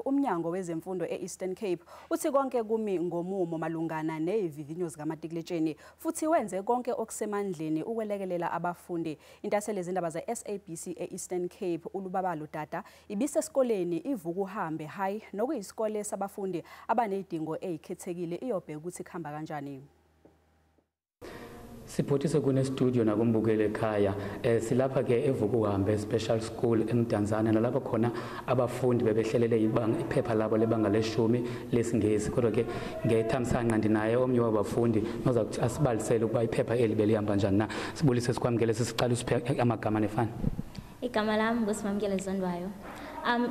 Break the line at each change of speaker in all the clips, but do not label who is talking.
Umnyango wezemfundo eEastern Cape uthi konke kumi ngomumo malungana nezivivinyo zika Matikuletsheni futhi wenze konke okusemandleni ukwelekelela abafundi. Intatheli yezindaba zeSABC eEastern Cape uLubabalo Dada ibisesikoleni iVukuhambe high nokuyisikole sabafundi abanezidingo ezikhethekile iyobheka ukuthi kuhamba kanjani.
Siphotise kune studio nakumbukele ekhaya silapha ke eVukuhambe special school eMdantsane nalapha khona abafundi bebehlelele iphepha labo lebanga leshumi lesingesi kodwa ke ngethamsanqa ndinaye omnye wabafundi noza ukuthi asibalisele ukuba iphepha eli belihamba kanjani na sibulise sikwamkele sisiqala usiphe amagama nefana.
Igama lami nguSimamkele Zondwayo.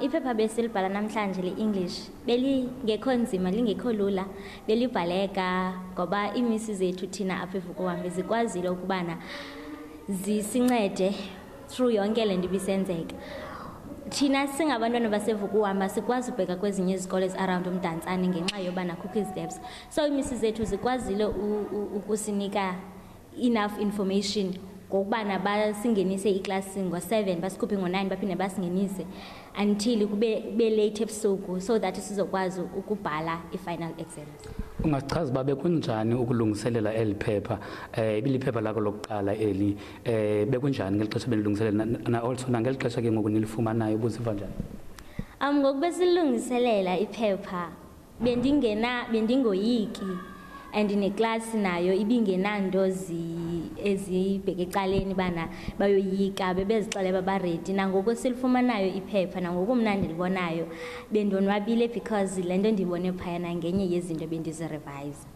Iphepha besilibhala namhlanje le-English belingekho nzima lingekho lula belibhaleka ngoba imisi zethu thina apha eVukuhambe zikwazile ukubana zisincede through yonke le nto ibisenzeka. Thina singabantwana baseVukuhambe sikwazi ubheka kwezinye izikole around uMdantsane ngenxa yobana kukho iziteps. So imisi zethu zikwazile ukusinika enough information ngokubana basingenise iklasi ngo-7 basikhuphe ngo-9 baphinde basingenise until kube late ebusuku so that sizokwazi ukubhala i-final exams.
Ungasichaza babe kunjani ukulungiselela eli phepha ibiliphepha lakho lokuqala eli bekunjani ngelixesha benilungiselela na also nangelixesha ke ngoku nilifumanayo ubuziva njani?
Ngokuba silungiselela iphepha bendingoyiki and neclass nayo ibingenanto ezibheke eqaleni bana bayoyika bebezixeleba ba ready nangoku silifumanayo iphepha nangoku mna ndilibonayo bendonwabile because lento ndibone phayana ngenye yezinto bendizirevise.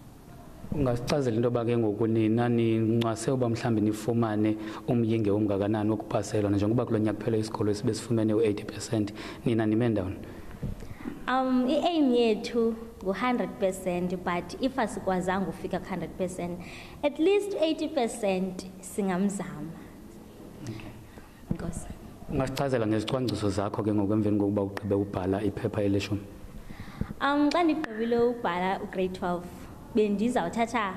Ungasichazela into ba ke ngoku nina nincwase uba mhlambi nifumane umyinge omngakanani wokuphaselwa njengoba kulo nyaka kuphela isikolo sibe sifumene u-80% nina nime ndawoni?
I-aim yethu ngu-100% but if asikwazanga ufika ku-100% at least 80% singamzama. Nkosi.
Ungasichazela ngezicwangciso zakho ke ngokwemveni kokuba ugqibe ubhala iphepha eleshumi?
Xa ndigqibile ubhala ugrade 12 bendizawuthatha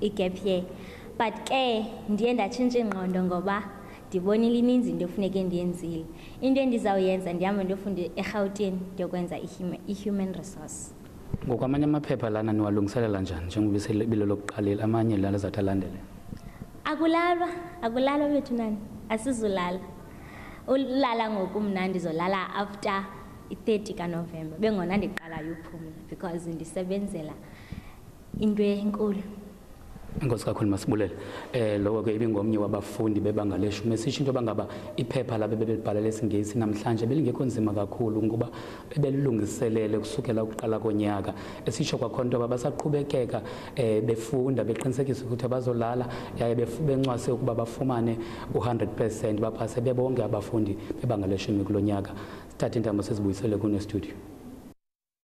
i-gap year but ke ndiye ndatshintsha ingqondo ngoba ndibonile ininzi into efuneke ndiyenzile. Into endizawuyenza ndihamba ndiyofunda eGauteng ndiyokwenza i-human resource.
Ngokwamanye amaphepha lana niwalungiselela njani njengoba iselibilo lokuqalela amanye lana zathi alandele?
Akulalwa bethu nani asizulala. Ulala ngoku mna ndizolala after i-30 kaNovemba bengona ndiqalayo uphumla because ndisebenzela into enkulu.
Enkosi kakhulu masibulele. Lokho ke ibingomnye wabafundi bebanga leshumi esisho into bangaba iphepha labe bebelibhala lesingesi namhlanje belingekho nzima kakhulu ngoba belilungiselele kusukela ukuqala konyaka. Esisho kwakhona into basaqhubekeka befunda beqinisekisa ukuthi abazolala yaye bencwase ukuba bafumane u100% baphase bebonke abafundi bebanga leshumi kulonyaka. Sithatha intambo sezibuyisele kune studio.